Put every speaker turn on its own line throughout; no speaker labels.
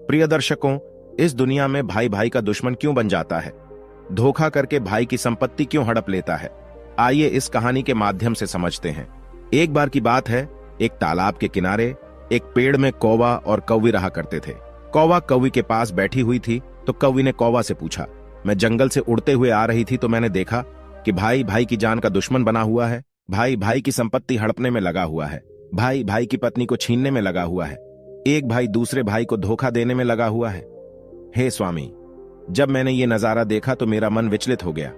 प्रिय दर्शकों, इस दुनिया में भाई भाई का दुश्मन क्यों बन जाता है? धोखा करके भाई की संपत्ति क्यों हड़प लेता है? आइए इस कहानी के माध्यम से समझते हैं। एक बार की बात है, एक तालाब के किनारे एक पेड़ में कौवा और कौवी रहा करते थे। कौवा कौवी के पास बैठी हुई थी तो कौवी ने कौवा से पूछा, मैं जंगल से उड़ते हुए आ रही थी तो मैंने देखा कि भाई भाई की जान का दुश्मन बना हुआ है। भाई भाई की संपत्ति हड़पने में लगा हुआ है। भाई भाई की पत्नी को छीनने में लगा हुआ है। एक भाई दूसरे भाई को धोखा देने में लगा हुआ है। हे स्वामी, जब मैंने ये नजारा देखा तो मेरा मन विचलित हो गया।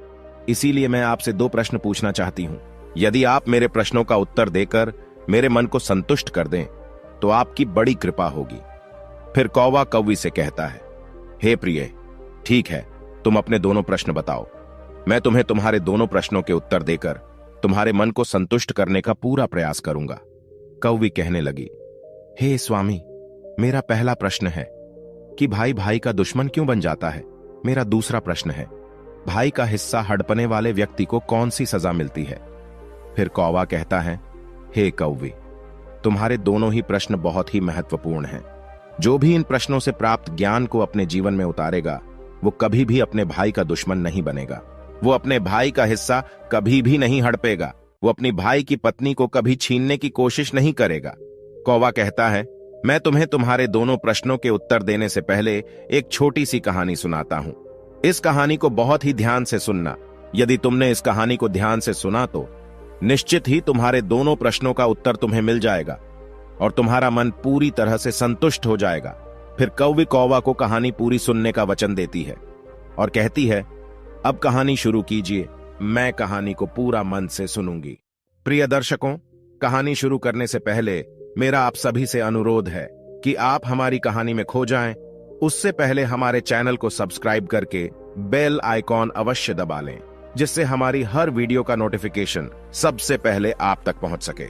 इसीलिए मैं आपसे 2 प्रश्न पूछना चाहती हूं। यदि आप मेरे प्रश्नों का उत्तर देकर मेरे मन को संतुष्ट कर दें तो आपकी बड़ी कृपा होगी। फिर कौवा कौवी से कहता है, हे प्रिय, ठीक है, तुम अपने दोनों प्रश्न बताओ। मैं तुम्हें तुम्हारे दोनों प्रश्नों के उत्तर देकर तुम्हारे मन को संतुष्ट करने का पूरा प्रयास करूंगा। कौवी कहने लगी, हे स्वामी, मेरा पहला प्रश्न है कि भाई भाई का दुश्मन क्यों बन जाता है। मेरा दूसरा प्रश्न है, भाई का हिस्सा हड़पने वाले व्यक्ति को कौन सी सजा मिलती है। फिर कौवा कहता है, हे कौवी, तुम्हारे दोनों ही प्रश्न बहुत ही महत्वपूर्ण हैं। जो भी इन प्रश्नों से प्राप्त ज्ञान को अपने जीवन में उतारेगा वो कभी भी अपने भाई का दुश्मन नहीं बनेगा। वो अपने भाई का हिस्सा कभी भी नहीं हड़पेगा। वो अपनी भाई की पत्नी को कभी छीनने की कोशिश नहीं करेगा। कौवा कहता है, मैं तुम्हें तुम्हारे दोनों प्रश्नों के उत्तर देने से पहले एक छोटी सी कहानी सुनाता हूं। इस कहानी को बहुत ही ध्यान से सुनना। यदि तुमने इस कहानी को ध्यान से सुना तो निश्चित ही तुम्हारे दोनों प्रश्नों का उत्तर तुम्हें मिल जाएगा और तुम्हारा मन पूरी तरह से संतुष्ट हो जाएगा। फिर कौवी कौवा को कहानी पूरी सुनने का वचन देती है और कहती है, अब कहानी शुरू कीजिए, मैं कहानी को पूरा मन से सुनूंगी। प्रिय दर्शकों, कहानी शुरू करने से पहले मेरा आप सभी से अनुरोध है कि आप हमारी कहानी में खो जाएं। उससे पहले हमारे चैनल को सब्सक्राइब करके बेल आइकॉन अवश्य दबा लें, जिससे हमारी हर वीडियो का नोटिफिकेशन सबसे पहले आप तक पहुंच सके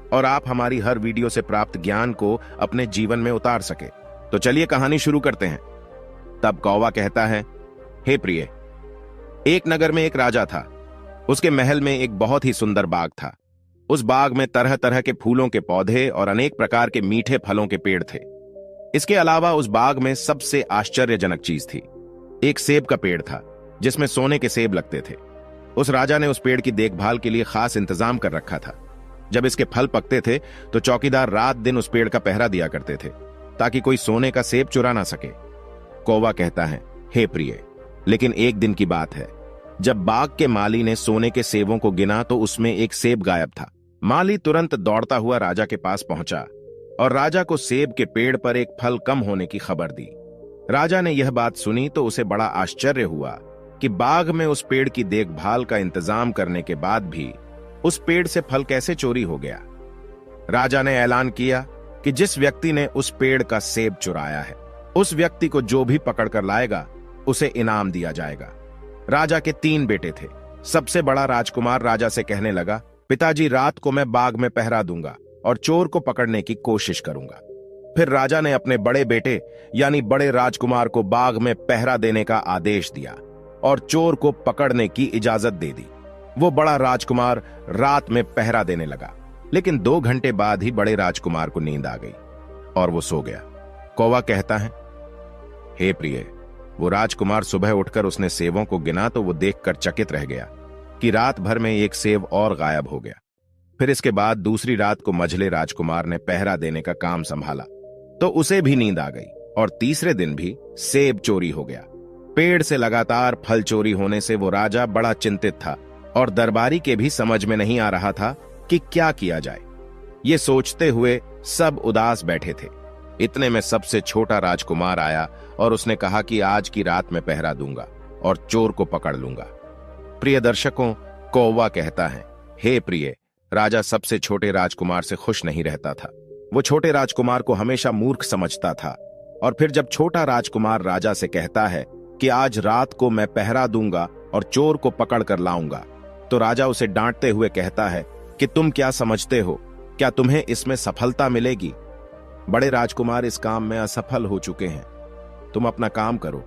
और आप हमारी हर वीडियो से प्राप्त ज्ञान को अपने जीवन में उतार सके। तो चलिए कहानी शुरू करते हैं। तब कौवा कहता है, हे प्रिय, एक नगर में एक राजा था। उसके महल में एक बहुत ही सुंदर बाग था। उस बाग में तरह तरह के फूलों के पौधे और अनेक प्रकार के मीठे फलों के पेड़ थे। इसके अलावा उस बाग में सबसे आश्चर्यजनक चीज थी, एक सेब का पेड़ था जिसमें सोने के सेब लगते थे। उस राजा ने उस पेड़ की देखभाल के लिए खास इंतजाम कर रखा था। जब इसके फल पकते थे तो चौकीदार रात दिन उस पेड़ का पहरा दिया करते थे ताकि कोई सोने का सेब चुरा ना सके। कौवा कहता है, हे प्रिय, लेकिन एक दिन की बात है, जब बाग के माली ने सोने के सेबों को गिना तो उसमें एक सेब गायब था। माली तुरंत दौड़ता हुआ राजा के पास पहुंचा और राजा को सेब के पेड़ पर एक फल कम होने की खबर दी। राजा ने यह बात सुनी तो उसे बड़ा आश्चर्य हुआ कि बाग में उस पेड़ की देखभाल का इंतजाम करने के बाद भी उस पेड़ से फल कैसे चोरी हो गया। राजा ने ऐलान किया कि जिस व्यक्ति ने उस पेड़ का सेब चुराया है, उस व्यक्ति को जो भी पकड़ कर लाएगा उसे इनाम दिया जाएगा। राजा के 3 बेटे थे। सबसे बड़ा राजकुमार राजा से कहने लगा, पिताजी, रात को मैं बाग में पहरा दूंगा और चोर को पकड़ने की कोशिश करूंगा। फिर राजा ने अपने बड़े बेटे यानी बड़े राजकुमार को बाग में पहरा देने का आदेश दिया और चोर को पकड़ने की इजाजत दे दी। वो बड़ा राजकुमार रात में पहरा देने लगा, लेकिन 2 घंटे बाद ही बड़े राजकुमार को नींद आ गई और वो सो गया। कौवा कहता है, हे प्रिय, वो राजकुमार सुबह उठकर उसने सेबों को गिना तो वो देखकर चकित रह गया कि रात भर में एक सेब और गायब हो गया। फिर इसके बाद दूसरी रात को मझले राजकुमार ने पहरा देने का काम संभाला तो उसे भी नींद आ गई और तीसरे दिन भी सेब चोरी हो गया। पेड़ से लगातार फल चोरी होने से वो राजा बड़ा चिंतित था और दरबारी के भी समझ में नहीं आ रहा था कि क्या किया जाए। ये सोचते हुए सब उदास बैठे थे। इतने में सबसे छोटा राजकुमार आया और उसने कहा कि आज की रात मैं पहरा दूंगा और चोर को पकड़ लूंगा। प्रिय दर्शकों, कौवा कहता है, हे प्रिय, राजा सबसे छोटे राजकुमार से खुश नहीं रहता था। वो छोटे राजकुमार को हमेशा मूर्ख समझता था और फिर जब छोटा राजकुमार राजा से कहता है कि आज रात को मैं पहरा दूंगा और चोर को पकड़ कर लाऊंगा, तो राजा उसे डांटते हुए कहता है कि तुम क्या समझते हो, क्या तुम्हें इसमें सफलता मिलेगी? बड़े राजकुमार इस काम में असफल हो चुके हैं। तुम अपना काम करो,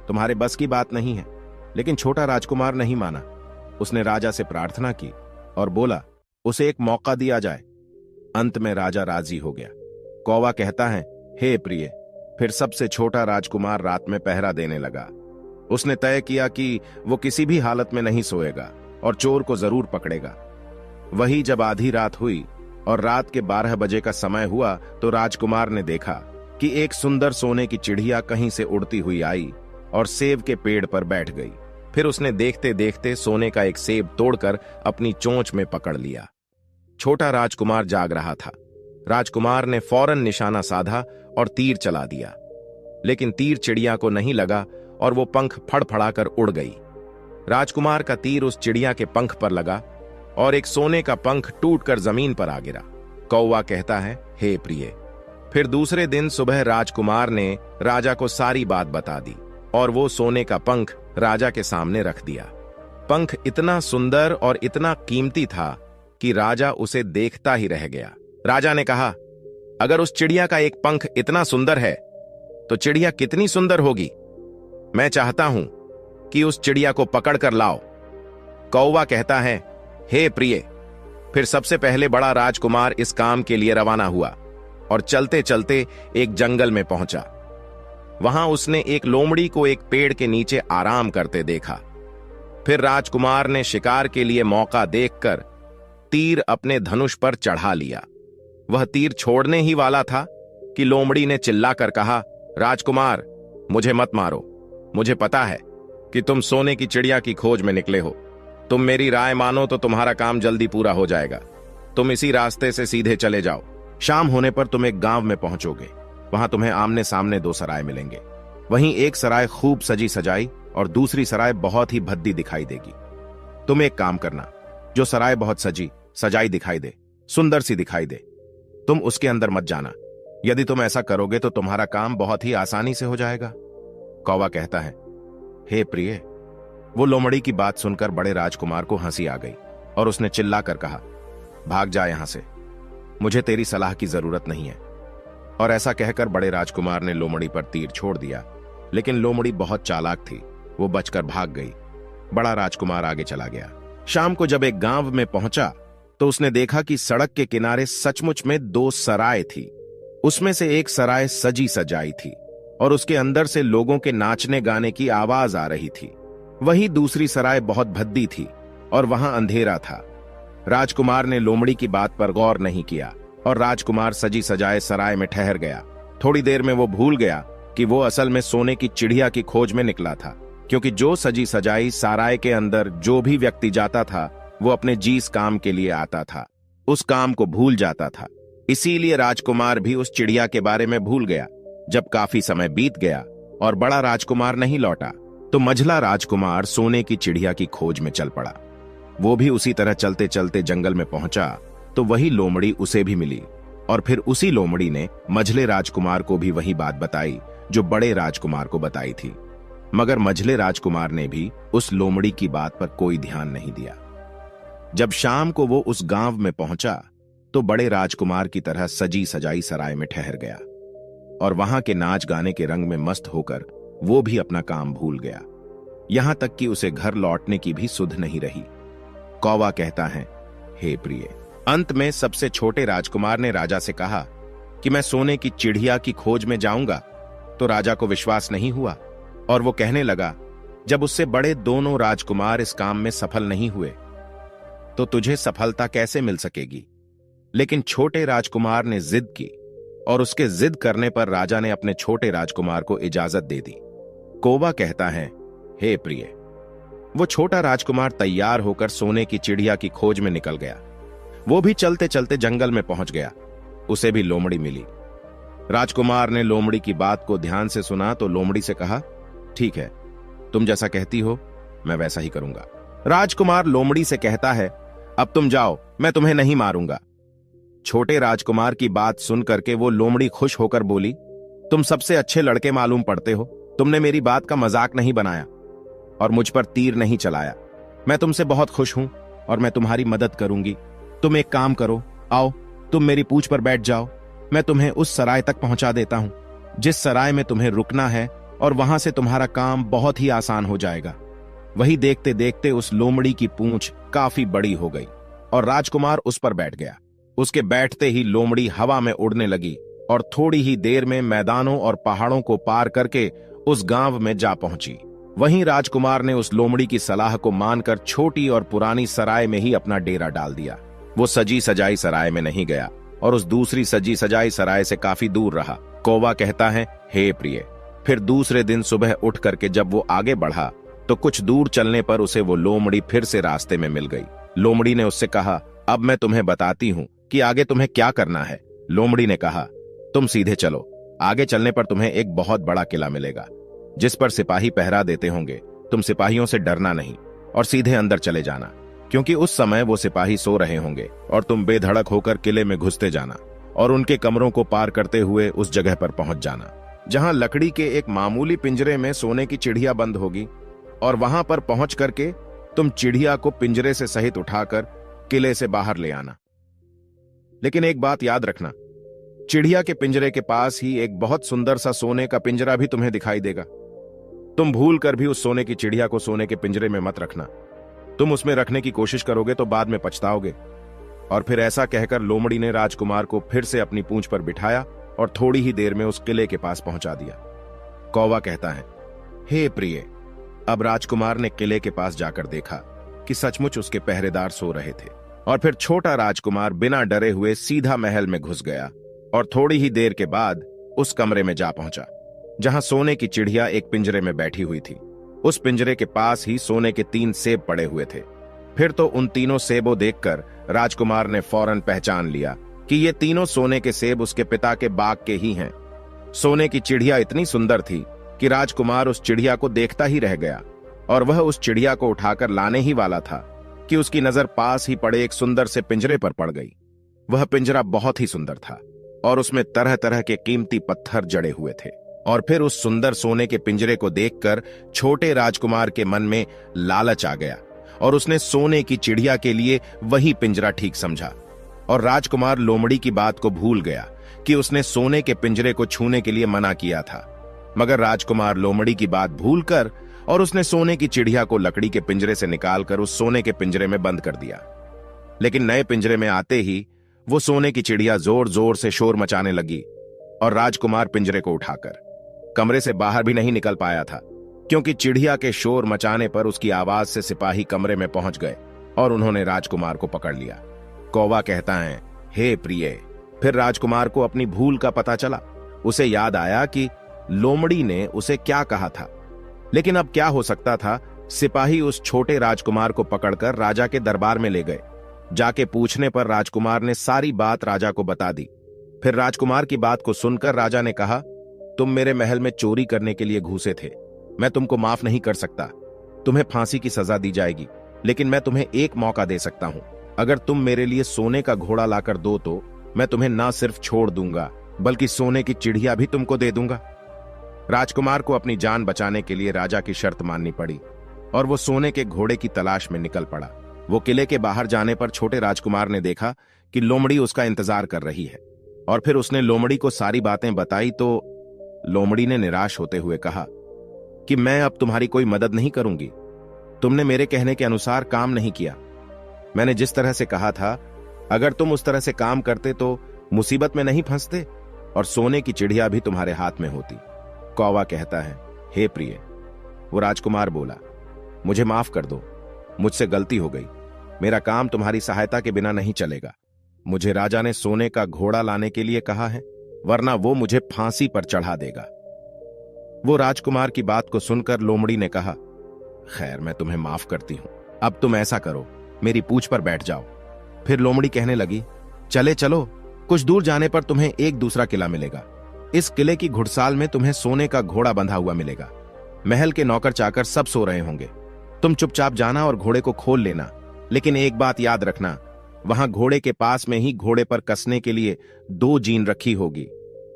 तुम्हारे बस की बात नहीं है। लेकिन छोटा राजकुमार नहीं माना। उसने राजा से प्रार्थना की और बोला उसे एक मौका दिया जाए। अंत में राजा राजी हो गया। कौवा कहता है, हे प्रिय, फिर सबसे छोटा राजकुमार रात में पहरा देने लगा। उसने तय किया कि वो किसी भी हालत में नहीं सोएगा और चोर को जरूर पकड़ेगा। वही जब आधी रात हुई और रात के 12 बजे का समय हुआ तो राजकुमार ने देखा कि एक सुंदर सोने की चिड़िया कहीं से उड़ती हुई आई और सेब के पेड़ पर बैठ गई। फिर उसने देखते देखते सोने का एक सेब तोड़कर अपनी चोंच में पकड़ लिया। छोटा राजकुमार जाग रहा था। राजकुमार ने फौरन निशाना साधा और तीर चला दिया, लेकिन तीर चिड़िया को नहीं लगा और वो पंख फड़फड़ाकर उड़ गई। राजकुमार का तीर उस चिड़िया के पंख पर लगा और एक सोने का पंख टूटकर जमीन पर आ गिरा। कौवा कहता है, हे प्रिय। फिर दूसरे दिन सुबह राजकुमार ने राजा को सारी बात बता दी और वो सोने का पंख राजा के सामने रख दिया। पंख इतना सुंदर और इतना कीमती था कि राजा उसे देखता ही रह गया। राजा ने कहा, अगर उस चिड़िया का एक पंख इतना सुंदर है तो चिड़िया कितनी सुंदर होगी। मैं चाहता हूं कि उस चिड़िया को पकड़ कर लाओ। कौवा कहता है, हे प्रिय। फिर सबसे पहले बड़ा राजकुमार इस काम के लिए रवाना हुआ और चलते चलते एक जंगल में पहुंचा। वहां उसने एक लोमड़ी को एक पेड़ के नीचे आराम करते देखा। फिर राजकुमार ने शिकार के लिए मौका देखकर तीर अपने धनुष पर चढ़ा लिया। वह तीर छोड़ने ही वाला था कि लोमड़ी ने चिल्लाकर कहा, राजकुमार, मुझे मत मारो। मुझे पता है कि तुम सोने की चिड़िया की खोज में निकले हो। तुम मेरी राय मानो तो तुम्हारा काम जल्दी पूरा हो जाएगा। तुम इसी रास्ते से सीधे चले जाओ। शाम होने पर तुम एक गांव में पहुंचोगे। वहां तुम्हें आमने सामने 2 सराय मिलेंगे। वहीं एक सराय खूब सजी सजाई और दूसरी सराय बहुत ही भद्दी दिखाई देगी। तुम एक काम करना, जो सराय बहुत सजी सजाई दिखाई दे, सुंदर सी दिखाई दे, तुम उसके अंदर मत जाना। यदि तुम ऐसा करोगे तो तुम्हारा काम बहुत ही आसानी से हो जाएगा। कौवा कहता है, हे प्रिय। वो लोमड़ी की बात सुनकर बड़े राजकुमार को हंसी आ गई और उसने चिल्लाकर कहा, भाग जा यहां से, मुझे तेरी सलाह की जरूरत नहीं है। और ऐसा कहकर बड़े राजकुमार ने लोमड़ी पर तीर छोड़ दिया, लेकिन लोमड़ी बहुत चालाक थी, वो बचकर भाग गई। बड़ा राजकुमार आगे चला गया। शाम को जब एक गांव में पहुंचा तो उसने देखा कि सड़क के किनारे सचमुच में 2 सराय थी। उसमें से एक सराय सजी सजाई थी और उसके अंदर से लोगों के नाचने गाने की आवाज आ रही थी। वहीं दूसरी सराय बहुत भद्दी थी और वहां अंधेरा था। राजकुमार ने लोमड़ी की बात पर गौर नहीं किया और राजकुमार सजी सजाए सराय में ठहर गया। थोड़ी देर में वो भूल गया कि वो असल में सोने की चिड़िया की खोज में निकला था, क्योंकि जो सजी सजाई सराय के अंदर जो भी व्यक्ति जाता था वो अपने जिस काम के लिए आता था उस काम को भूल जाता था। इसीलिए राजकुमार भी उस चिड़िया के बारे में भूल गया। जब काफी समय बीत गया और बड़ा राजकुमार नहीं लौटा तो मझला राजकुमार सोने की चिड़िया की खोज में चल पड़ा। वो भी उसी तरह चलते चलते जंगल में पहुंचा तो वही लोमड़ी उसे भी मिली और फिर उसी लोमड़ी ने मझले राजकुमार को भी वही बात बताई जो बड़े राजकुमार को बताई थी। मगर मझले राजकुमार ने भी उस लोमड़ी की बात पर कोई ध्यान नहीं दिया। जब शाम को वो उस गांव में पहुंचा तो बड़े राजकुमार की तरह सजी सजाई सराय में ठहर गया और वहां के नाच गाने के रंग में मस्त होकर वो भी अपना काम भूल गया। यहां तक कि उसे घर लौटने की भी सुध नहीं रही। कौवा कहता है, हे प्रिय। अंत में सबसे छोटे राजकुमार ने राजा से कहा कि मैं सोने की चिड़िया की खोज में जाऊंगा। तो राजा को विश्वास नहीं हुआ और वो कहने लगा, जब उससे बड़े दोनों राजकुमार इस काम में सफल नहीं हुए तो तुझे सफलता कैसे मिल सकेगी। लेकिन छोटे राजकुमार ने जिद की और उसके जिद करने पर राजा ने अपने छोटे राजकुमार को इजाजत दे दी। कौवा कहता है, हे प्रिय। वो छोटा राजकुमार तैयार होकर सोने की चिड़िया की खोज में निकल गया। वो भी चलते चलते जंगल में पहुंच गया। उसे भी लोमड़ी मिली। राजकुमार ने लोमड़ी की बात को ध्यान से सुना तो लोमड़ी से कहा, ठीक है, तुम जैसा कहती हो मैं वैसा ही करूंगा। राजकुमार लोमड़ी से कहता है, अब तुम जाओ, मैं तुम्हें नहीं मारूंगा। छोटे राजकुमार की बात सुनकर के वो लोमड़ी खुश होकर बोली, तुम सबसे अच्छे लड़के मालूम पड़ते हो। तुमने मेरी बात का मजाक नहीं बनाया और मुझ पर तीर नहीं चलाया। मैं तुमसे बहुत खुश हूं और मैं तुम्हारी मदद करूंगी। तुम एक काम करो, आओ तुम मेरी पूंछ पर बैठ जाओ। मैं तुम्हें उस सराय तक पहुंचा देता हूं जिस सराय में तुम्हें रुकना है और वहां से तुम्हारा काम बहुत ही आसान हो जाएगा। वही देखते देखते उस लोमड़ी की पूंछ काफी बड़ी हो गई और राजकुमार उस पर बैठ गया। उसके बैठते ही लोमड़ी हवा में उड़ने लगी और थोड़ी ही देर में मैदानों और पहाड़ों को पार करके उस गांव में जा पहुंची। वहीं राजकुमार ने उस लोमड़ी की सलाह को मानकर छोटी और पुरानी सराय में ही अपना डेरा डाल दिया। वो सजी सजाई सराय में नहीं गया और उस दूसरी सजी सजाई सराय से काफी दूर रहा। कौवा कहता है, हे प्रिय। फिर दूसरे दिन सुबह उठ करके जब वो आगे बढ़ा तो कुछ दूर चलने पर उसे वो लोमड़ी फिर से रास्ते में मिल गई। लोमड़ी ने उससे कहा, अब मैं तुम्हें बताती हूँ कि आगे तुम्हें क्या करना है। लोमड़ी ने कहा, तुम सीधे चलो, आगे चलने पर तुम्हें एक बहुत बड़ा किला मिलेगा जिस पर सिपाही पहरा देते होंगे। तुम सिपाहियों से डरना नहीं और सीधे अंदर चले जाना, क्योंकि उस समय वो सिपाही सो रहे होंगे और तुम बेधड़क होकर किले में घुसते जाना और उनके कमरों को पार करते हुए उस जगह पर पहुंच जाना जहां लकड़ी के एक मामूली पिंजरे में सोने की चिड़िया बंद होगी, और वहां पर पहुंच करके तुम चिड़िया को पिंजरे से सहित उठाकर किले से बाहर ले आना। लेकिन एक बात याद रखना, चिड़िया के पिंजरे के पास ही एक बहुत सुंदर सा सोने का पिंजरा भी तुम्हें दिखाई देगा। तुम भूल कर भी उस सोने की चिड़िया को सोने के पिंजरे में मत रखना। तुम उसमें रखने की कोशिश करोगे तो बाद में पछताओगे। और फिर ऐसा कहकर लोमड़ी ने राजकुमार को फिर से अपनी पूंछ पर बिठाया और थोड़ी ही देर में उस किले के पास पहुंचा दिया। कौवा कहता है, हे प्रिय। अब राजकुमार ने किले के पास जाकर देखा कि सचमुच उसके पहरेदार सो रहे थे, और फिर छोटा राजकुमार बिना डरे हुए सीधा महल में घुस गया और थोड़ी ही देर के बाद उस कमरे में जा पहुंचा जहां सोने की चिड़िया एक पिंजरे में बैठी हुई थी। उस पिंजरे के पास ही सोने के 3 सेब पड़े हुए थे। फिर तो उन तीनों सेबों देखकर राजकुमार ने फौरन पहचान लिया कि ये तीनों सोने के सेब उसके पिता के बाग के ही हैं। सोने की चिड़िया इतनी सुंदर थी कि राजकुमार उस चिड़िया को देखता ही रह गया, और वह उस चिड़िया को उठाकर लाने ही वाला था कि उसकी नजर पास ही पड़े एक सुंदर से पिंजरे पर पड़ गई। वह पिंजरा बहुत ही सुंदर था और उसमें तरह तरह के कीमती पत्थर जड़े हुए थे। और फिर उस सुंदर सोने के पिंजरे को देखकर छोटे राजकुमार के मन में लालच आ गया और उसने सोने की चिड़िया के लिए वही पिंजरा ठीक समझा। और राजकुमार लोमड़ी की बात को भूल गया कि उसने सोने के पिंजरे को छूने के लिए मना किया था। मगर राजकुमार लोमड़ी की बात भूलकर और उसने सोने की चिड़िया को लकड़ी के पिंजरे से निकालकर उस सोने के पिंजरे में बंद कर दिया। लेकिन नए पिंजरे में आते ही वो सोने की चिड़िया जोर जोर से शोर मचाने लगी और राजकुमार पिंजरे को उठाकर कमरे से बाहर भी नहीं निकल पाया था, क्योंकि चिड़िया के शोर मचाने पर उसकी आवाज से सिपाही कमरे में पहुंच गए और उन्होंने राजकुमार को पकड़ लिया। कौवा कहता है, हे प्रिय। फिर राजकुमार को अपनी भूल का पता चला। उसे याद आया कि लोमड़ी ने उसे क्या कहा था। लेकिन अब क्या हो सकता था। सिपाही उस छोटे राजकुमार को पकड़कर राजा के दरबार में ले गए। जाके पूछने पर राजकुमार ने सारी बात राजा को बता दी। फिर राजकुमार की बात को सुनकर राजा ने कहा, तुम मेरे महल में चोरी करने के लिए घुसे थे। मैं तुमको माफ नहीं कर सकता। तुम्हें फांसी की सजा दी जाएगी, लेकिन मैं तुम्हें एक मौका दे सकता हूं। अगर तुम मेरे लिए सोने का घोड़ा लाकर दो तो मैं तुम्हें ना सिर्फ छोड़ दूंगा बल्कि सोने की चिड़िया भी तुमको दे दूंगा। राजकुमार को अपनी जान बचाने के लिए राजा की शर्त माननी पड़ी और वो सोने के घोड़े की तलाश में निकल पड़ा। वो किले के बाहर जाने पर छोटे राजकुमार ने देखा कि लोमड़ी उसका इंतजार कर रही है, और फिर उसने लोमड़ी को सारी बातें बताई तो लोमड़ी ने निराश होते हुए कहा कि मैं अब तुम्हारी कोई मदद नहीं करूंगी। तुमने मेरे कहने के अनुसार काम नहीं किया। मैंने जिस तरह से कहा था, अगर तुम उस तरह से काम करते तो मुसीबत में नहीं फंसते और सोने की चिड़िया भी तुम्हारे हाथ में होती। कौवा कहता है, हे प्रिय। वो राजकुमार बोला, मुझे माफ कर दो, मुझसे गलती हो गई। मेरा काम तुम्हारी सहायता के बिना नहीं चलेगा। मुझे राजा ने सोने का घोड़ा लाने के लिए कहा है, वरना वो मुझे फांसी पर चढ़ा देगा। वो राजकुमार की बात को सुनकर लोमड़ी ने कहा, खैर मैं तुम्हें माफ करती हूं। अब तुम ऐसा करो, मेरी पूंछ पर बैठ जाओ। फिर लोमड़ी कहने लगी, चले चलो, कुछ दूर जाने पर तुम्हें एक दूसरा किला मिलेगा। इस किले की घुड़साल में तुम्हें सोने का घोड़ा बंधा हुआ मिलेगा। महल के नौकर चाकर सब सो रहे होंगे। तुम चुपचाप जाना और घोड़े को खोल लेना। लेकिन एक बात याद रखना, वहां घोड़े के पास में ही घोड़े पर कसने के लिए 2 जीन रखी होगी।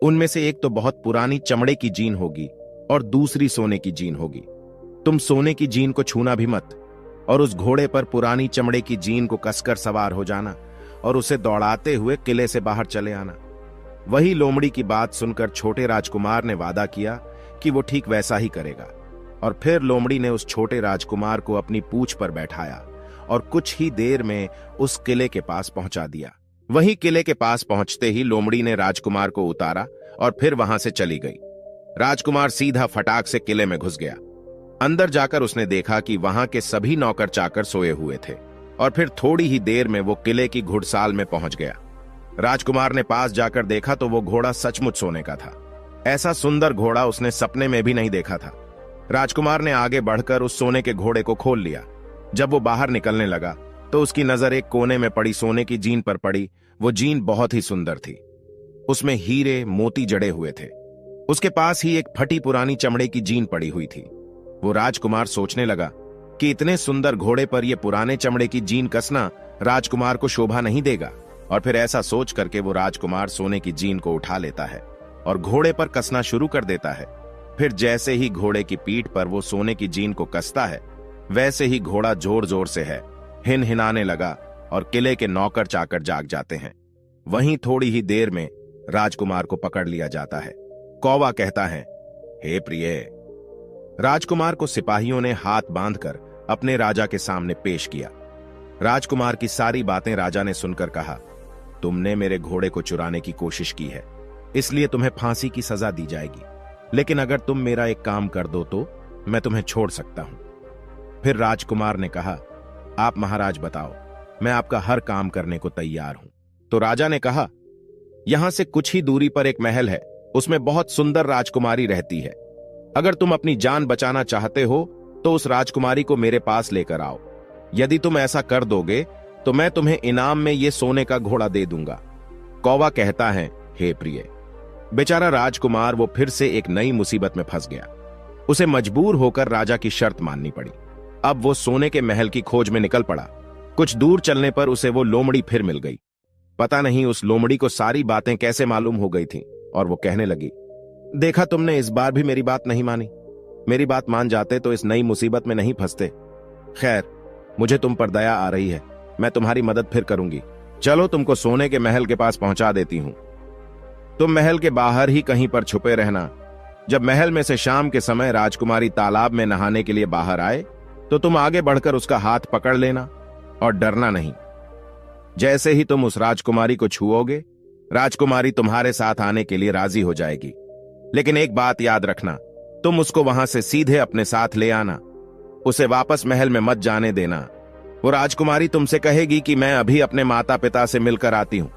उनमें से एक तो बहुत पुरानी चमड़े की जीन होगी और दूसरी सोने की जीन होगी। तुम सोने की जीन को छूना भी मत और उस घोड़े पर पुरानी चमड़े की जीन को कसकर सवार हो जाना और उसे दौड़ाते हुए किले से बाहर चले आना। वही लोमड़ी की बात सुनकर छोटे राजकुमार ने वादा किया कि वो ठीक वैसा ही करेगा। और फिर लोमड़ी ने उस छोटे राजकुमार को अपनी पूंछ पर बैठाया और कुछ ही देर में उस किले के पास पहुंचा दिया। वहीं किले के पास पहुंचते ही लोमड़ी ने राजकुमार को उतारा और फिर वहां से चली गई। राजकुमार सीधा फटाक से किले में घुस गया। अंदर जाकर उसने देखा कि वहां के सभी नौकर चाकर सोए हुए थे और फिर थोड़ी ही देर में वो किले की घुड़साल में पहुंच गया। राजकुमार ने पास जाकर देखा तो वो घोड़ा सचमुच सोने का था। ऐसा सुंदर घोड़ा उसने सपने में भी नहीं देखा था। राजकुमार ने आगे बढ़कर उस सोने के घोड़े को खोल लिया। जब वो बाहर निकलने लगा तो उसकी नजर एक कोने में पड़ी सोने की जीन पर पड़ी। वो जीन बहुत ही सुंदर थी। उसमें हीरे मोती जड़े हुए थे। उसके पास ही एक फटी पुरानी चमड़े की जीन पड़ी हुई थी। वो राजकुमार सोचने लगा कि इतने सुंदर घोड़े पर यह पुराने चमड़े की जीन कसना राजकुमार को शोभा नहीं देगा। और फिर ऐसा सोच करके वो राजकुमार सोने की जीन को उठा लेता है और घोड़े पर कसना शुरू कर देता है। फिर जैसे ही घोड़े की पीठ पर वो सोने की जीन को कसता है, वैसे ही घोड़ा जोर जोर से हिनहिनाने लगा और किले के नौकर चाकर जाग जाते हैं। वहीं थोड़ी ही देर में राजकुमार को पकड़ लिया जाता है। कौवा कहता है, हे प्रिय। राजकुमार को सिपाहियों ने हाथ बांधकर अपने राजा के सामने पेश किया। राजकुमार की सारी बातें राजा ने सुनकर कहा, तुमने मेरे घोड़े को चुराने की कोशिश की है, इसलिए तुम्हें फांसी की सजा दी जाएगी। लेकिन अगर तुम मेरा एक काम कर दो तो मैं तुम्हें छोड़ सकता हूं। फिर राजकुमार ने कहा, आप महाराज बताओ, मैं आपका हर काम करने को तैयार हूं। तो राजा ने कहा, यहां से कुछ ही दूरी पर एक महल है, उसमें बहुत सुंदर राजकुमारी रहती है। अगर तुम अपनी जान बचाना चाहते हो तो उस राजकुमारी को मेरे पास लेकर आओ। यदि तुम ऐसा कर दोगे तो मैं तुम्हें इनाम में ये सोने का घोड़ा दे दूंगा। कौवा कहता है, हे प्रिय। बेचारा राजकुमार वो फिर से एक नई मुसीबत में फंस गया। उसे मजबूर होकर राजा की शर्त माननी पड़ी। अब वो सोने के महल की खोज में निकल पड़ा। कुछ दूर चलने पर उसे वो लोमड़ी फिर मिल गई। पता नहीं उस लोमड़ी को सारी बातें कैसे मालूम हो गई थी और वो कहने लगी, देखा तुमने, इस बार भी मेरी बात नहीं मानी। मेरी बात मान जाते तो इस नई मुसीबत में नहीं फंसते। खैर, मुझे तुम पर दया आ रही है, मैं तुम्हारी मदद फिर करूंगी। चलो, तुमको सोने के महल के पास पहुंचा देती हूं। तुम महल के बाहर ही कहीं पर छुपे रहना। जब महल में से शाम के समय राजकुमारी तालाब में नहाने के लिए बाहर आए तो तुम आगे बढ़कर उसका हाथ पकड़ लेना और डरना नहीं। जैसे ही तुम उस राजकुमारी को छुओगे, राजकुमारी तुम्हारे साथ आने के लिए राजी हो जाएगी। लेकिन एक बात याद रखना, तुम उसको वहां से सीधे अपने साथ ले आना। उसे वापस महल में मत जाने देना। वो राजकुमारी तुमसे कहेगी कि मैं अभी अपने माता पिता से मिलकर आती हूं,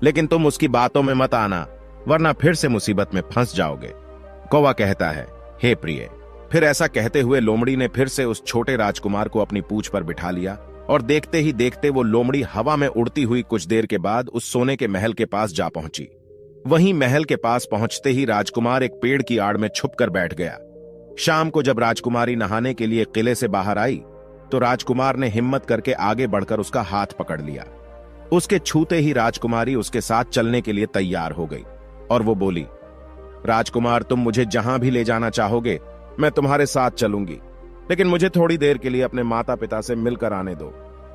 लेकिन तुम उसकी बातों में मत आना, वरना फिर से मुसीबत में फंस जाओगे। कौवा कहता है, हे प्रिय। फिर ऐसा कहते हुए लोमड़ी ने फिर से उस छोटे राजकुमार को अपनी पूंछ पर बिठा लिया और देखते ही देखते वो लोमड़ी हवा में उड़ती हुई कुछ देर के बाद उस सोने के महल के पास जा पहुंची। वहीं महल के पास पहुंचते ही राजकुमार एक पेड़ की आड़ में छुपकर बैठ गया। शाम को जब राजकुमारी नहाने के लिए किले से बाहर आई तो राजकुमार ने हिम्मत करके आगे बढ़कर उसका हाथ पकड़ लिया। उसके छूते ही राजकुमारी उसके साथ चलने के लिए तैयार हो गई और वो बोली, राजकुमार, तुम मुझे जहां भी ले जाना चाहोगे मैं तुम्हारे साथ चलूंगी, लेकिन मुझे थोड़ी देर के लिए अपने माता पिता से मिलकर आने दो।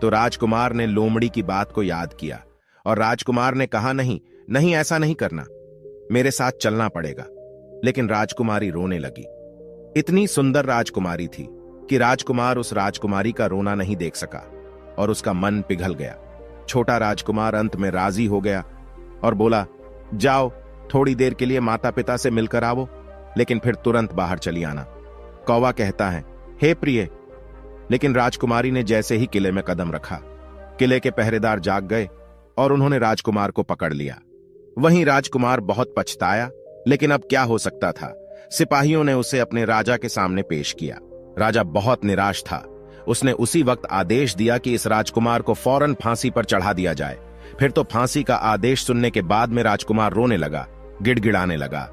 तो राजकुमार ने लोमड़ी की बात को याद किया और राजकुमार ने कहा, नहीं नहीं, ऐसा नहीं करना, मेरे साथ चलना पड़ेगा। लेकिन राजकुमारी रोने लगी। इतनी सुंदर राजकुमारी थी कि राजकुमार उस राजकुमारी का रोना नहीं देख सका और उसका मन पिघल गया। छोटा राजकुमार अंत में राजी हो गया और बोला, जाओ, थोड़ी देर के लिए माता पिता से मिलकर आओ, लेकिन फिर तुरंत बाहर चली आना। कौवा कहता है, हे प्रिय। लेकिन राजकुमारी ने जैसे ही किले में कदम रखा, किले के पहरेदार जाग गए और उन्होंने राजकुमार को पकड़ लिया। वहीं राजकुमार बहुत पछताया, लेकिन अब क्या हो सकता था। सिपाहियों ने उसे अपने राजा के सामने पेश किया। राजा बहुत निराश था। उसने उसी वक्त आदेश दिया कि इस राजकुमार को फौरन फांसी पर चढ़ा दिया जाए। फिर तो फांसी का आदेश सुनने के बाद में राजकुमार रोने लगा, गिड़गिड़ाने लगा।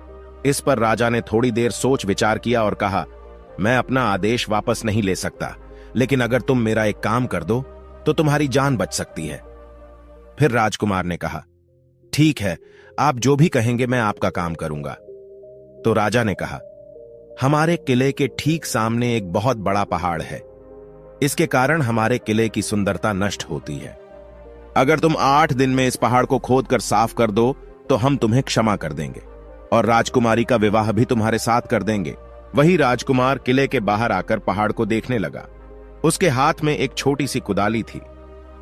इस पर राजा ने थोड़ी देर सोच विचार किया और कहा, मैं अपना आदेश वापस नहीं ले सकता, लेकिन अगर तुम मेरा एक काम कर दो तो तुम्हारी जान बच सकती है। फिर राजकुमार ने कहा, ठीक है, आप जो भी कहेंगे मैं आपका काम करूंगा। तो राजा ने कहा, हमारे किले के ठीक सामने एक बहुत बड़ा पहाड़ है। इसके कारण हमारे किले की सुंदरता नष्ट होती है। अगर तुम 8 दिन में इस पहाड़ को खोदकर साफ कर दो तो हम तुम्हें क्षमा कर देंगे और राजकुमारी का विवाह भी तुम्हारे साथ कर देंगे। वही राजकुमार किले के बाहर आकर पहाड़ को देखने लगा। उसके हाथ में एक छोटी सी कुदाली थी।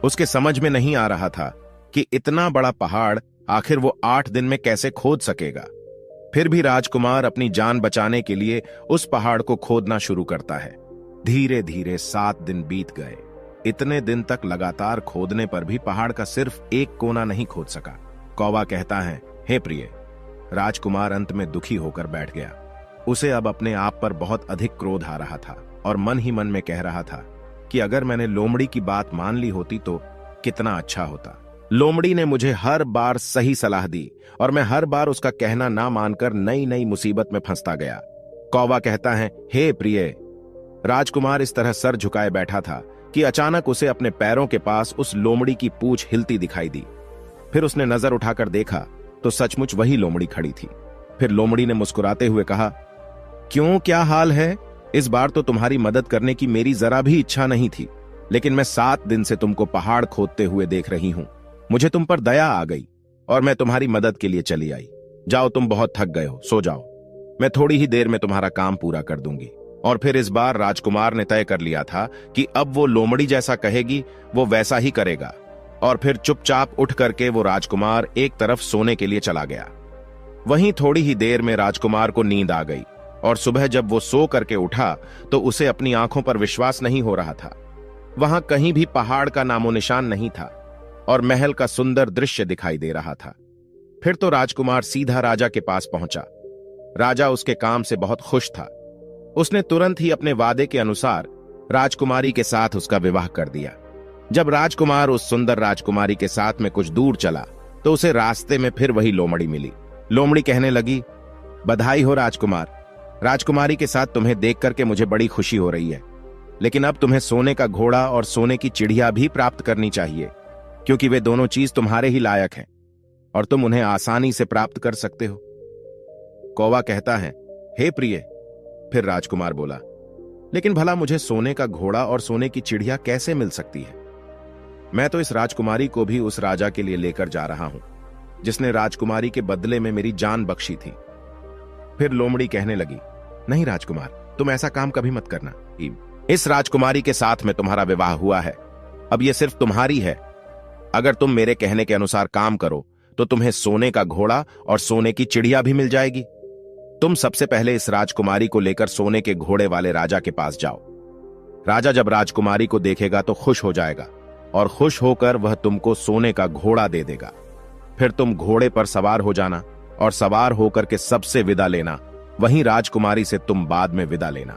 उसके समझ में नहीं आ रहा था कि इतना बड़ा पहाड़ आखिर वो 8 दिन में कैसे खोद सकेगा। फिर भी राजकुमार अपनी जान बचाने के लिए उस पहाड़ को खोदना शुरू करता है। धीरे धीरे 7 दिन बीत गए। इतने दिन तक लगातार खोदने पर भी पहाड़ का सिर्फ एक कोना नहीं खोद सका। कौवा कहता है, हे प्रिय। राजकुमार अंत में दुखी होकर बैठ गया। उसे अब अपने आप पर बहुत अधिक क्रोध आ रहा था और मन ही मन में कह रहा था कि अगर मैंने लोमड़ी की बात मान ली होती तो कितना अच्छा होता। लोमड़ी ने मुझे हर बार सही सलाह दी और मैं हर बार उसका कहना ना मानकर नई नई मुसीबत में फंसता गया। कौवा कहता है, हे प्रिय। राजकुमार इस तरह सर झुकाए बैठा था कि अचानक उसे अपने पैरों के पास उस लोमड़ी की पूंछ हिलती दिखाई दी। फिर उसने नजर उठाकर देखा तो सचमुच वही लोमड़ी खड़ी थी। फिर लोमड़ी ने मुस्कुराते हुए कहा, क्यों, क्या हाल है? इस बार तो तुम्हारी मदद करने की मेरी जरा भी इच्छा नहीं थी, लेकिन मैं 7 दिन से तुमको पहाड़ खोदते हुए देख रही हूं। मुझे तुम पर दया आ गई और मैं तुम्हारी मदद के लिए चली आई। जाओ, तुम बहुत थक गए हो, सो जाओ। मैं थोड़ी ही देर में तुम्हारा काम पूरा कर दूंगी। और फिर इस बार राजकुमार ने तय कर लिया था कि अब वो लोमड़ी जैसा कहेगी वो वैसा ही करेगा। और फिर चुपचाप उठ करके वो राजकुमार एक तरफ सोने के लिए चला गया। वहीं थोड़ी ही देर में राजकुमार को नींद आ गई और सुबह जब वो सो करके उठा तो उसे अपनी आंखों पर विश्वास नहीं हो रहा था। वहां कहीं भी पहाड़ का नामो निशान नहीं था और महल का सुंदर दृश्य दिखाई दे रहा था। फिर तो राजकुमार सीधा राजा के पास पहुंचा। राजा उसके काम से बहुत खुश था। उसने तुरंत ही अपने वादे के अनुसार राजकुमारी के साथ उसका विवाह कर दिया। जब राजकुमार उस सुंदर राजकुमारी के साथ में कुछ दूर चला तो उसे रास्ते में फिर वही लोमड़ी मिली। लोमड़ी कहने लगी, बधाई हो राजकुमार। राजकुमारी के साथ तुम्हें देख करके मुझे बड़ी खुशी हो रही है, लेकिन अब तुम्हें सोने का घोड़ा और सोने की चिड़िया भी प्राप्त करनी चाहिए, क्योंकि वे दोनों चीज तुम्हारे ही लायक हैं और तुम उन्हें आसानी से प्राप्त कर सकते हो। कौवा कहता है, हे प्रिय। फिर राजकुमार बोला, लेकिन भला मुझे सोने का घोड़ा और सोने की चिड़िया कैसे मिल सकती है? मैं तो इस राजकुमारी को भी उस राजा के लिए लेकर जा रहा हूं जिसने राजकुमारी के बदले में मेरी जान बख्शी थी। फिर लोमड़ी कहने लगी, नहीं राजकुमार, तुम ऐसा काम कभी मत करना। इस राजकुमारी के साथ में तुम्हारा विवाह हुआ है, अब यह सिर्फ तुम्हारी है। अगर तुम मेरे कहने के अनुसार काम करो तो तुम्हें सोने का घोड़ा और सोने की चिड़िया भी मिल जाएगी। तुम सबसे पहले इस राजकुमारी को लेकर सोने के घोड़े वाले राजा के पास जाओ। राजा जब राजकुमारी को देखेगा तो खुश हो जाएगा और खुश होकर वह तुमको सोने का घोड़ा दे देगा। फिर तुम घोड़े पर सवार हो जाना और सवार होकर के सबसे विदा लेना। वहीं राजकुमारी से तुम बाद में विदा लेना।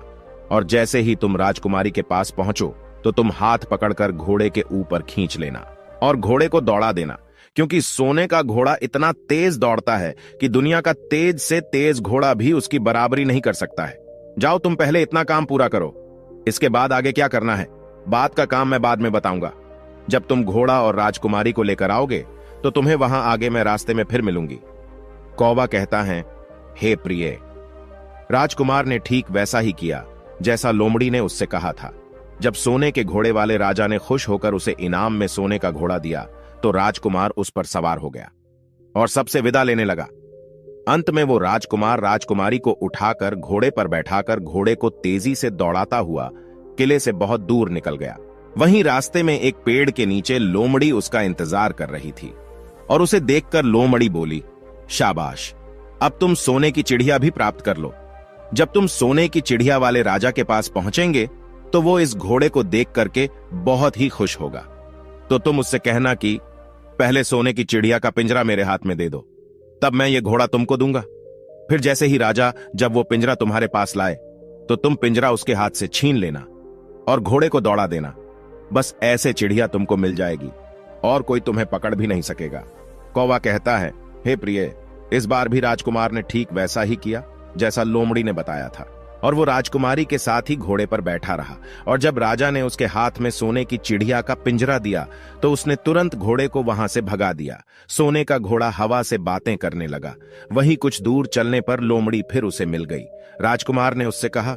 और जैसे ही तुम राजकुमारी के पास पहुंचो तो तुम हाथ पकड़कर घोड़े के ऊपर खींच लेना और घोड़े को दौड़ा देना, क्योंकि सोने का घोड़ा इतना तेज दौड़ता है कि दुनिया का तेज से तेज घोड़ा भी उसकी बराबरी नहीं कर सकता है। जाओ, तुम पहले इतना काम पूरा करो। इसके बाद आगे क्या करना है, बात का काम मैं बाद में बताऊंगा। जब तुम घोड़ा और राजकुमारी को लेकर आओगे तो तुम्हें वहां आगे मैं रास्ते में फिर मिलूंगी। कौवा कहता है, हे प्रिय। राजकुमार ने ठीक वैसा ही किया जैसा लोमड़ी ने उससे कहा था। जब सोने के घोड़े वाले राजा ने खुश होकर उसे इनाम में सोने का घोड़ा दिया तो राजकुमार उस पर सवार हो गया और सबसे विदा लेने लगा। अंत में वो राजकुमार राजकुमारी को उठाकर घोड़े पर बैठाकर घोड़े को तेजी से दौड़ाता हुआ किले से बहुत दूर निकल गया। वहीं रास्ते में एक पेड़ के नीचे लोमड़ी उसका इंतजार कर रही थी और उसे देखकर लोमड़ी बोली, शाबाश, अब तुम सोने की चिड़िया भी प्राप्त कर लो। जब तुम सोने की चिड़िया वाले राजा के पास पहुंचेंगे तो वो इस घोड़े को देख करके बहुत ही खुश होगा। तो तुम उससे कहना कि पहले सोने की चिड़िया का पिंजरा मेरे हाथ में दे दो, तब मैं ये घोड़ा तुमको दूंगा। फिर जैसे ही राजा जब वो पिंजरा तुम्हारे पास लाए तो तुम पिंजरा उसके हाथ से छीन लेना और घोड़े को दौड़ा देना। बस ऐसे चिड़िया तुमको मिल जाएगी और कोई तुम्हें पकड़ भी नहीं सकेगा। कौवा कहता है, हे प्रिय। इस बार भी राजकुमार ने ठीक वैसा ही किया जैसा लोमड़ी ने बताया था और वो राजकुमारी के साथ ही घोड़े पर बैठा रहा। और जब राजा ने उसके हाथ में सोने की चिड़िया का पिंजरा दिया तो उसने तुरंत घोड़े को वहां से भगा दिया। सोने का घोड़ा हवा से बातें करने लगा। वहीं कुछ दूर चलने पर लोमड़ी फिर उसे मिल गई। राजकुमार ने उससे कहा,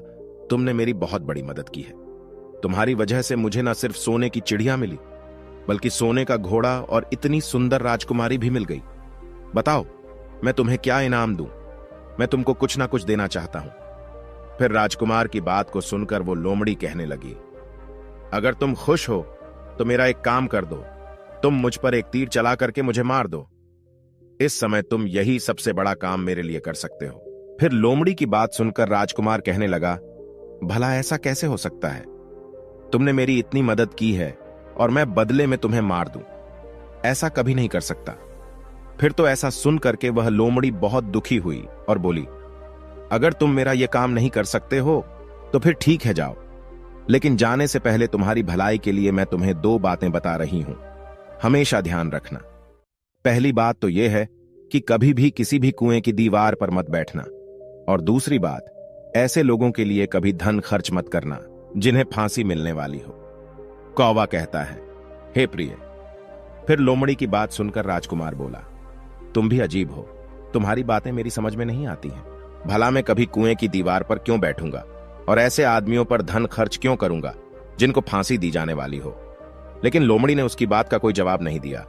तुमने मेरी बहुत बड़ी मदद की है। तुम्हारी वजह से मुझे न सिर्फ सोने की चिड़िया मिली बल्कि सोने का घोड़ा और इतनी सुंदर राजकुमारी भी मिल गई। बताओ, मैं तुम्हें क्या इनाम दूं? मैं तुमको कुछ ना कुछ देना चाहता हूं। फिर राजकुमार की बात को सुनकर वो लोमड़ी कहने लगी, अगर तुम खुश हो तो मेरा एक काम कर दो, तुम मुझ पर एक तीर चला करके मुझे मार दो। इस समय तुम यही सबसे बड़ा काम मेरे लिए कर सकते हो। फिर लोमड़ी की बात सुनकर राजकुमार कहने लगा, भला ऐसा कैसे हो सकता है? तुमने मेरी इतनी मदद की है और मैं बदले में तुम्हें मार दूं? ऐसा कभी नहीं कर सकता। फिर तो ऐसा सुन करके वह लोमड़ी बहुत दुखी हुई और बोली, अगर तुम मेरा यह काम नहीं कर सकते हो तो फिर ठीक है, जाओ। लेकिन जाने से पहले तुम्हारी भलाई के लिए मैं तुम्हें 2 बातें बता रही हूं, हमेशा ध्यान रखना। पहली बात तो यह है कि कभी भी किसी भी कुएं की दीवार पर मत बैठना, और दूसरी बात, ऐसे लोगों के लिए कभी धन खर्च मत करना जिन्हें फांसी मिलने वाली हो। कौवा कहता है, हे प्रिय। फिर लोमड़ी की बात सुनकर राजकुमार बोला, तुम भी अजीब हो, तुम्हारी बातें मेरी समझ में नहीं आती हैं। भला मैं कभी कुएं की दीवार पर क्यों बैठूंगा और ऐसे आदमियों पर धन खर्च क्यों करूंगा जिनको फांसी दी जाने वाली हो? लेकिन लोमड़ी ने उसकी बात का कोई जवाब नहीं दिया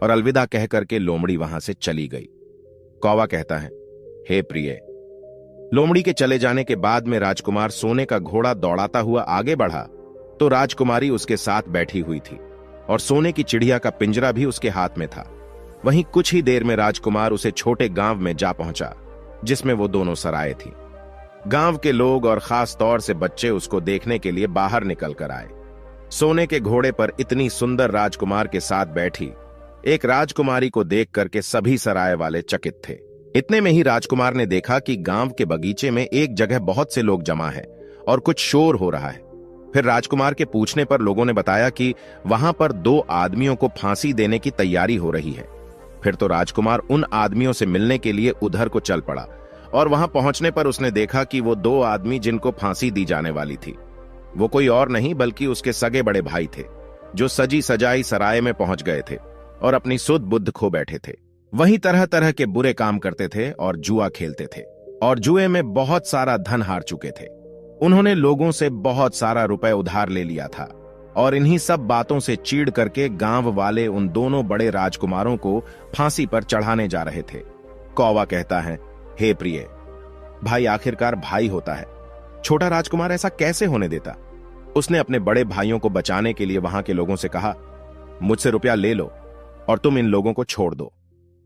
और अलविदा कह करके लोमड़ी वहां से चली गई। कौवा कहता है, हे प्रिय। लोमड़ी के चले जाने के बाद में राजकुमार सोने का घोड़ा दौड़ाता हुआ आगे बढ़ा तो राजकुमारी उसके साथ बैठी हुई थी और सोने की चिड़िया का पिंजरा भी उसके हाथ में था। वहीं कुछ ही देर में राजकुमार उसे छोटे गांव में जा पहुंचा जिसमें वो दोनों सराय थी। गांव के लोग और खास तौर से बच्चे उसको देखने के लिए बाहर निकल कर आए। सोने के घोड़े पर इतनी सुंदर राजकुमार के साथ बैठी एक राजकुमारी को देख करके सभी सराय वाले चकित थे। इतने में ही राजकुमार ने देखा कि गांव के बगीचे में एक जगह बहुत से लोग जमा हैं और कुछ शोर हो रहा है। फिर राजकुमार के पूछने पर लोगों ने बताया कि वहां पर 2 आदमियों को फांसी देने की तैयारी हो रही है। फिर तो राजकुमार उन आदमियों से मिलने के लिए उधर को चल पड़ा और वहां पहुंचने पर उसने देखा कि वो 2 आदमी जिनको फांसी दी जाने वाली थी वो कोई और नहीं बल्कि उसके सगे बड़े भाई थे, जो सजी सजाई सराय में पहुंच गए थे और अपनी सुध बुद्ध खो बैठे थे। वहीं तरह तरह के बुरे काम करते थे और जुआ खेलते थे और जुए में बहुत सारा धन हार चुके थे। उन्होंने लोगों से बहुत सारा रुपए उधार ले लिया था और इन्हीं सब बातों से चीड़ करके गांव वाले उन दोनों बड़े राजकुमारों को फांसी पर चढ़ाने जा रहे थे। कौवा कहता है, हे प्रिय। भाई आखिरकार भाई होता है, छोटा राजकुमार ऐसा कैसे होने देता? उसने अपने बड़े भाइयों को बचाने के लिए वहां के लोगों से कहा, मुझसे रुपया ले लो और तुम इन लोगों को छोड़ दो।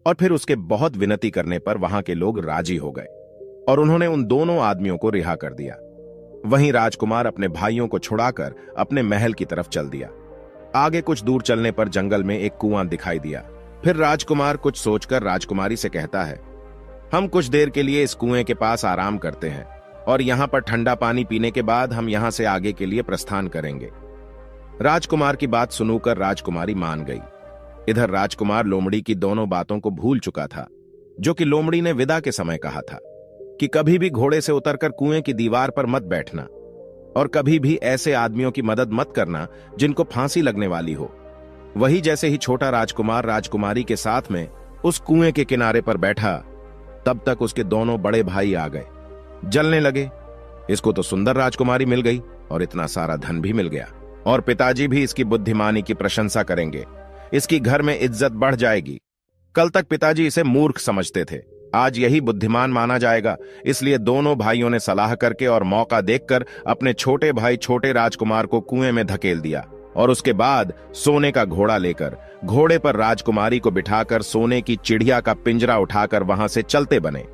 और फिर उसके बहुत विनती करने पर वहां के लोग राजी हो गए और उन्होंने उन दोनों आदमियों को रिहा कर दिया। वहीं राजकुमार अपने भाइयों को छुड़ाकर अपने महल की तरफ चल दिया। आगे कुछ दूर चलने पर जंगल में एक कुआं दिखाई दिया। फिर राजकुमार कुछ सोचकर राजकुमारी से कहता है, हम कुछ देर के लिए इस कुएं के पास आराम करते हैं और यहां पर ठंडा पानी पीने के बाद हम यहां से आगे के लिए प्रस्थान करेंगे। राजकुमार की बात सुनकर राजकुमारी मान गई। इधर राजकुमार लोमड़ी की दोनों बातों को भूल चुका था, जो कि लोमड़ी ने विदा के समय कहा था कि कभी भी घोड़े से उतरकर कुएं की दीवार पर मत बैठना और कभी भी ऐसे आदमियों की मदद मत करना जिनको फांसी लगने वाली हो। वही जैसे ही छोटा राजकुमार राजकुमारी के साथ में उस कुएं के किनारे पर बैठा, तब तक उसके दोनों बड़े भाई आ गए। जलने लगे, इसको तो सुंदर राजकुमारी मिल गई और इतना सारा धन भी मिल गया और पिताजी भी इसकी बुद्धिमानी की प्रशंसा करेंगे, इसकी घर में इज्जत बढ़ जाएगी। कल तक पिताजी इसे मूर्ख समझते थे, आज यही बुद्धिमान माना जाएगा। इसलिए दोनों भाइयों ने सलाह करके और मौका देखकर अपने छोटे भाई छोटे राजकुमार को कुएं में धकेल दिया और उसके बाद सोने का घोड़ा लेकर घोड़े पर राजकुमारी को बिठाकर सोने की चिड़िया का पिंजरा उठाकर वहां से चलते बने।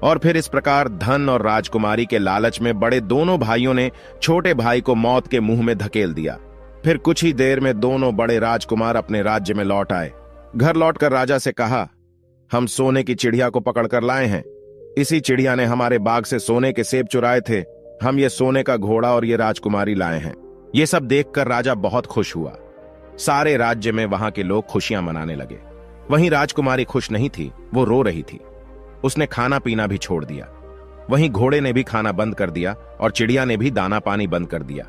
और फिर इस प्रकार धन और राजकुमारी के लालच में बड़े दोनों भाइयों ने छोटे भाई को मौत के मुंह में धकेल दिया। फिर कुछ ही देर में दोनों बड़े राजकुमार अपने राज्य में लौट आए। घर लौटकर राजा से कहा, हम सोने की चिड़िया को पकड़कर लाए हैं। इसी चिड़िया ने हमारे बाग से सोने के सेब चुराए थे। हम ये सोने का घोड़ा और ये राजकुमारी लाए हैं। ये सब देखकर राजा बहुत खुश हुआ। सारे राज्य में वहां के लोग खुशियां मनाने लगे। वहीं राजकुमारी खुश नहीं थी, वो रो रही थी। उसने खाना पीना भी छोड़ दिया। वहीं घोड़े ने भी खाना बंद कर दिया और चिड़िया ने भी दाना पानी बंद कर दिया।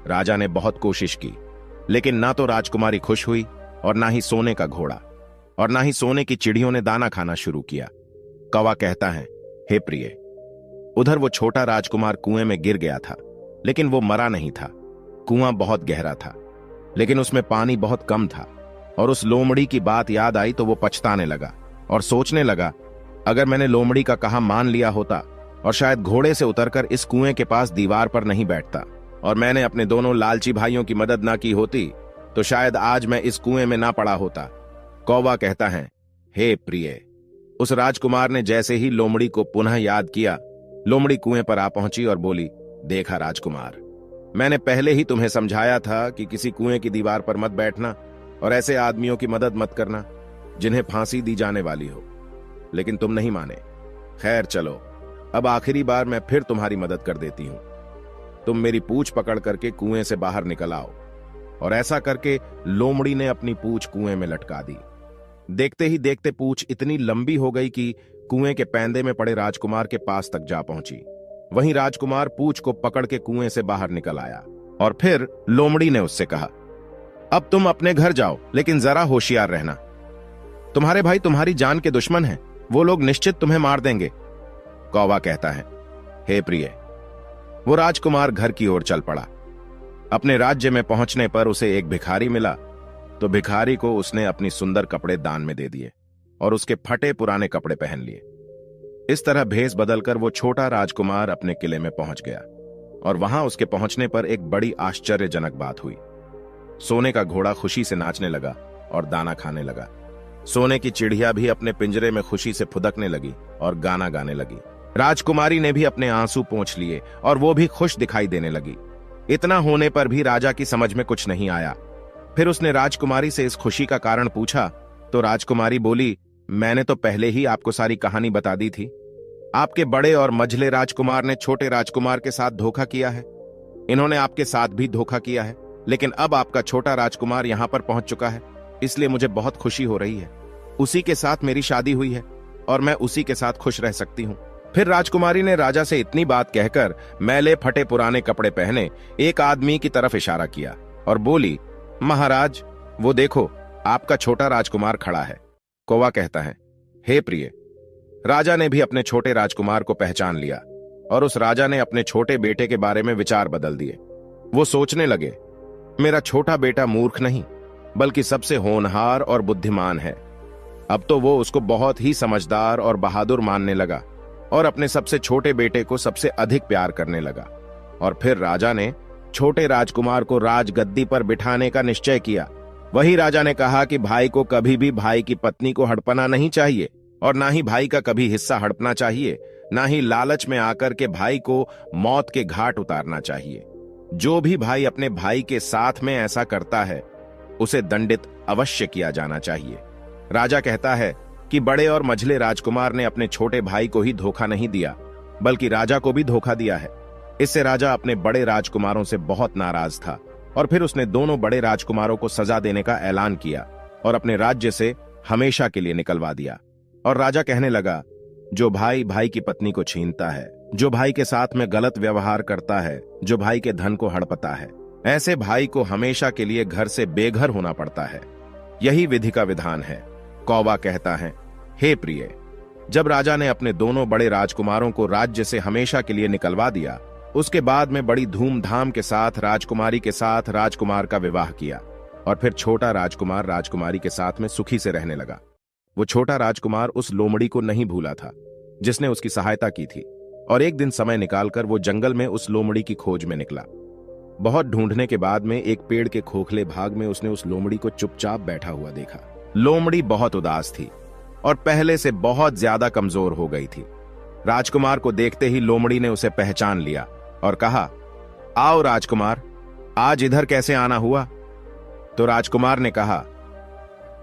राजा ने बहुत कोशिश की, लेकिन ना तो राजकुमारी खुश हुई और ना ही सोने का घोड़ा और ना ही सोने की चिड़ियों ने दाना खाना शुरू किया। कौवा कहता है, हे प्रिय। उधर वो छोटा राजकुमार कुएं में गिर गया था, लेकिन वो मरा नहीं था। कुआं बहुत गहरा था, लेकिन उसमें पानी बहुत कम था और उस लोमड़ी की बात याद आई तो वो पछताने लगा और सोचने लगा, अगर मैंने लोमड़ी का कहा मान लिया होता और शायद घोड़े से उतरकर इस कुएं के पास दीवार पर नहीं बैठता और मैंने अपने दोनों लालची भाइयों की मदद ना की होती तो शायद आज मैं इस कुएं में ना पड़ा होता। कौवा कहता है, हे प्रिय। उस राजकुमार ने जैसे ही लोमड़ी को पुनः याद किया, लोमड़ी कुएं पर आ पहुंची और बोली, देखा राजकुमार, मैंने पहले ही तुम्हें समझाया था कि किसी कुएं की दीवार पर मत बैठना और ऐसे आदमियों की मदद मत करना जिन्हें फांसी दी जाने वाली हो, लेकिन तुम नहीं माने। खैर चलो, अब आखिरी बार मैं फिर तुम्हारी मदद कर देती हूं। तुम मेरी पूंछ पकड़ करके कुएं से बाहर निकल आओ। और ऐसा करके लोमड़ी ने अपनी पूंछ कुएं में लटका दी। देखते ही देखते पूंछ इतनी लंबी हो गई कि कुएं के पैंदे में पड़े राजकुमार के पास तक जा पहुंची। वहीं राजकुमार पूंछ को पकड़ के कुएं से बाहर निकल आया। और फिर लोमड़ी ने उससे कहा, अब तुम अपने घर जाओ, लेकिन जरा होशियार रहना। तुम्हारे भाई तुम्हारी जान के दुश्मन हैं, वो लोग निश्चित तुम्हें मार देंगे। कौवा कहता है, हे प्रिय। वो राजकुमार घर की ओर चल पड़ा। अपने राज्य में पहुंचने पर उसे एक भिखारी मिला, तो भिखारी को उसने अपनी सुंदर कपड़े दान में दे दिए और उसके फटे पुराने कपड़े पहन लिए। इस तरह भेष बदलकर वो छोटा राजकुमार अपने किले में पहुंच गया। और वहां उसके पहुंचने पर एक बड़ी आश्चर्यजनक बात हुई। सोने का घोड़ा खुशी से नाचने लगा और दाना खाने लगा। सोने की चिड़िया भी अपने पिंजरे में खुशी से फुदकने लगी और गाना गाने लगी। राजकुमारी ने भी अपने आंसू पोंछ लिए और वो भी खुश दिखाई देने लगी। इतना होने पर भी राजा की समझ में कुछ नहीं आया। फिर उसने राजकुमारी से इस खुशी का कारण पूछा, तो राजकुमारी बोली, मैंने तो पहले ही आपको सारी कहानी बता दी थी। आपके बड़े और मझले राजकुमार ने छोटे राजकुमार के साथ धोखा किया है। इन्होंने आपके साथ भी धोखा किया है, लेकिन अब आपका छोटा राजकुमार यहां पर पहुंच चुका है, इसलिए मुझे बहुत खुशी हो रही है। उसी के साथ मेरी शादी हुई है और मैं उसी के साथ खुश रह सकती हूं। फिर राजकुमारी ने राजा से इतनी बात कहकर मैले फटे पुराने कपड़े पहने एक आदमी की तरफ इशारा किया और बोली, महाराज, वो देखो, आपका छोटा राजकुमार खड़ा है। कौवा कहता है, हे प्रिय। राजा ने भी अपने छोटे राजकुमार को पहचान लिया और उस राजा ने अपने छोटे बेटे के बारे में विचार बदल दिए। वो सोचने लगे, मेरा छोटा बेटा मूर्ख नहीं बल्कि सबसे होनहार और बुद्धिमान है। अब तो वो उसको बहुत ही समझदार और बहादुर मानने लगा और अपने सबसे छोटे बेटे को सबसे अधिक प्यार करने लगा। और फिर राजा ने छोटे राजकुमार को राजगद्दी पर बिठाने का निश्चय किया। वही राजा ने कहा कि भाई को कभी भी भाई की पत्नी को हड़पना नहीं चाहिए और ना ही भाई का कभी हिस्सा हड़पना चाहिए, ना ही लालच में आकर के भाई को मौत के घाट उतारना चाहिए। जो भी भाई अपने भाई के साथ में ऐसा करता है उसे दंडित अवश्य किया जाना चाहिए। राजा कहता है कि बड़े और मझले राजकुमार ने अपने छोटे भाई को ही धोखा नहीं दिया बल्कि राजा को भी धोखा दिया है। इससे राजा अपने बड़े राजकुमारों से बहुत नाराज था और फिर उसने दोनों बड़े राजकुमारों को सजा देने का ऐलान किया और अपने राज्य से हमेशा के लिए निकलवा दिया। और राजा कहने लगा, जो भाई भाई की पत्नी को छीनता है, जो भाई के साथ में गलत व्यवहार करता है, जो भाई के धन को हड़पता है, ऐसे भाई को हमेशा के लिए घर से बेघर होना पड़ता है। यही विधि का विधान है। कौवा कहता है, हे प्रिय। जब राजा ने अपने दोनों बड़े राजकुमारों को राज्य से हमेशा के लिए निकलवा दिया, उसके बाद में बड़ी धूमधाम के साथ राजकुमारी के साथ राजकुमार का विवाह किया और फिर छोटा राजकुमार राजकुमारी के साथ में सुखी से रहने लगा। वो छोटा राजकुमार उस लोमड़ी को नहीं भूला था जिसने उसकी सहायता की थी और एक दिन समय निकालकर वो जंगल में उस लोमड़ी की खोज में निकला। बहुत ढूंढने के बाद में एक पेड़ के खोखले भाग में उसने उस लोमड़ी को चुपचाप बैठा हुआ देखा। लोमड़ी बहुत उदास थी और पहले से बहुत ज्यादा कमजोर हो गई थी। राजकुमार को देखते ही लोमड़ी ने उसे पहचान लिया और कहा, आओ राजकुमार, आज इधर कैसे आना हुआ? तो राजकुमार ने कहा,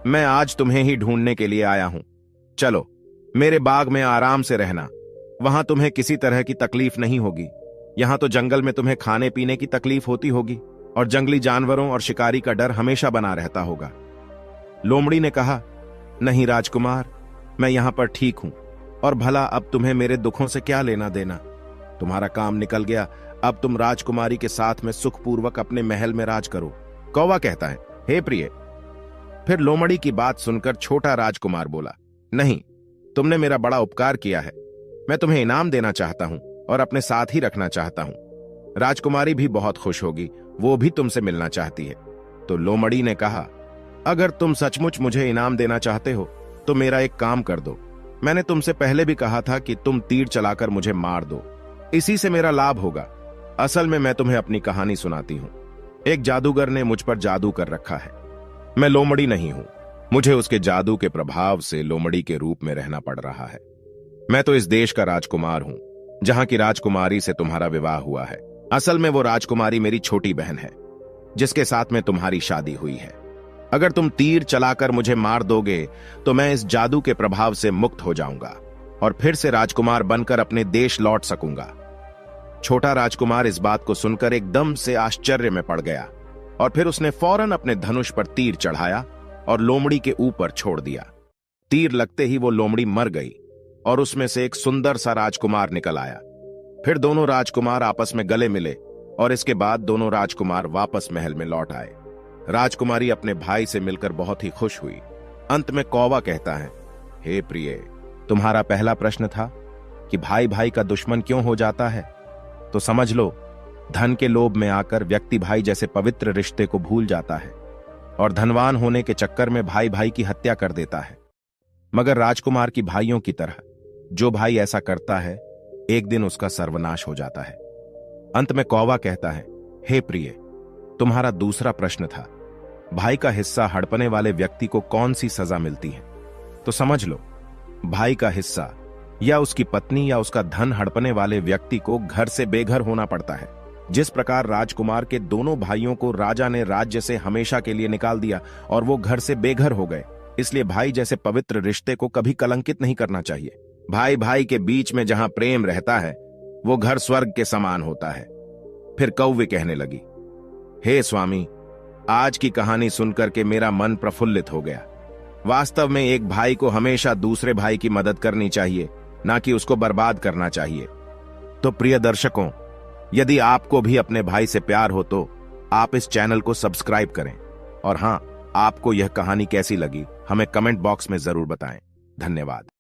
मैं आज तुम्हें ही ढूंढने के लिए आया हूं। चलो मेरे बाग में आराम से रहना, वहां तुम्हें किसी तरह की तकलीफ नहीं होगी। यहां तो जंगल में तुम्हें खाने पीने की तकलीफ होती होगी और जंगली जानवरों और शिकारी का डर हमेशा बना रहता होगा। लोमड़ी ने कहा, नहीं राजकुमार, मैं यहां पर ठीक हूं और भला अब तुम्हें मेरे दुखों से क्या लेना देना? तुम्हारा काम निकल गया, अब तुम राजकुमारी के साथ में सुखपूर्वक अपने महल में राज करो। कौवा कहता है, हे प्रिय। फिर लोमड़ी की बात सुनकर छोटा राजकुमार बोला, नहीं, तुमने मेरा बड़ा उपकार किया है, मैं तुम्हें इनाम देना चाहता हूं और अपने साथ ही रखना चाहता हूं। राजकुमारी भी बहुत खुश होगी, वो भी तुमसे मिलना चाहती है। तो लोमड़ी ने कहा, अगर तुम सचमुच मुझे इनाम देना चाहते हो तो मेरा एक काम कर दो। मैंने तुमसे पहले भी कहा था कि तुम तीर चलाकर मुझे मार दो, इसी से मेरा लाभ होगा। असल में मैं तुम्हें अपनी कहानी सुनाती हूं। एक जादूगर ने मुझ पर जादू कर रखा है। मैं लोमड़ी नहीं हूं। मुझे उसके जादू के प्रभाव से लोमड़ी के रूप में रहना पड़ रहा है। मैं तो इस देश का राजकुमार हूं, जहां की राजकुमारी से तुम्हारा विवाह हुआ है। असल में वो राजकुमारी मेरी छोटी बहन है, जिसके साथ में तुम्हारी शादी हुई है। अगर तुम तीर चलाकर मुझे मार दोगे तो मैं इस जादू के प्रभाव से मुक्त हो जाऊंगा और फिर से राजकुमार बनकर अपने देश लौट सकूंगा। छोटा राजकुमार इस बात को सुनकर एकदम से आश्चर्य में पड़ गया और फिर उसने फौरन अपने धनुष पर तीर चढ़ाया और लोमड़ी के ऊपर छोड़ दिया। तीर लगते ही वो लोमड़ी मर गई और उसमें से एक सुंदर सा राजकुमार निकल आया। फिर दोनों राजकुमार आपस में गले मिले और इसके बाद दोनों राजकुमार वापस महल में लौट आए। राजकुमारी अपने भाई से मिलकर बहुत ही खुश हुई। अंत में कौवा कहता है, हे प्रिय, तुम्हारा पहला प्रश्न था कि भाई भाई का दुश्मन क्यों हो जाता है, तो समझ लो, धन के लोभ में आकर व्यक्ति भाई जैसे पवित्र रिश्ते को भूल जाता है और धनवान होने के चक्कर में भाई भाई की हत्या कर देता है। मगर राजकुमार की भाइयों की तरह जो भाई ऐसा करता है, एक दिन उसका सर्वनाश हो जाता है। अंत में कौवा कहता है, हे प्रिय, तुम्हारा दूसरा प्रश्न था, भाई का हिस्सा हड़पने वाले व्यक्ति को कौन सी सजा मिलती है, तो समझ लो, भाई का हिस्सा या उसकी पत्नी या उसका धन हड़पने वाले व्यक्ति को घर से बेघर होना पड़ता है। जिस प्रकार राजकुमार के दोनों भाइयों को राजा ने राज्य से हमेशा के लिए निकाल दिया और वो घर से बेघर हो गए, इसलिए भाई जैसे पवित्र रिश्ते को कभी कलंकित नहीं करना चाहिए। भाई भाई के बीच में जहां प्रेम रहता है, वो घर स्वर्ग के समान होता है। फिर कौवे कहने लगी, हे स्वामी, आज की कहानी सुनकर के मेरा मन प्रफुल्लित हो गया। वास्तव में एक भाई को हमेशा दूसरे भाई की मदद करनी चाहिए, ना कि उसको बर्बाद करना चाहिए। तो प्रिय दर्शकों, यदि आपको भी अपने भाई से प्यार हो तो आप इस चैनल को सब्सक्राइब करें। और हां, आपको यह कहानी कैसी लगी हमें कमेंट बॉक्स में जरूर बताएं। धन्यवाद।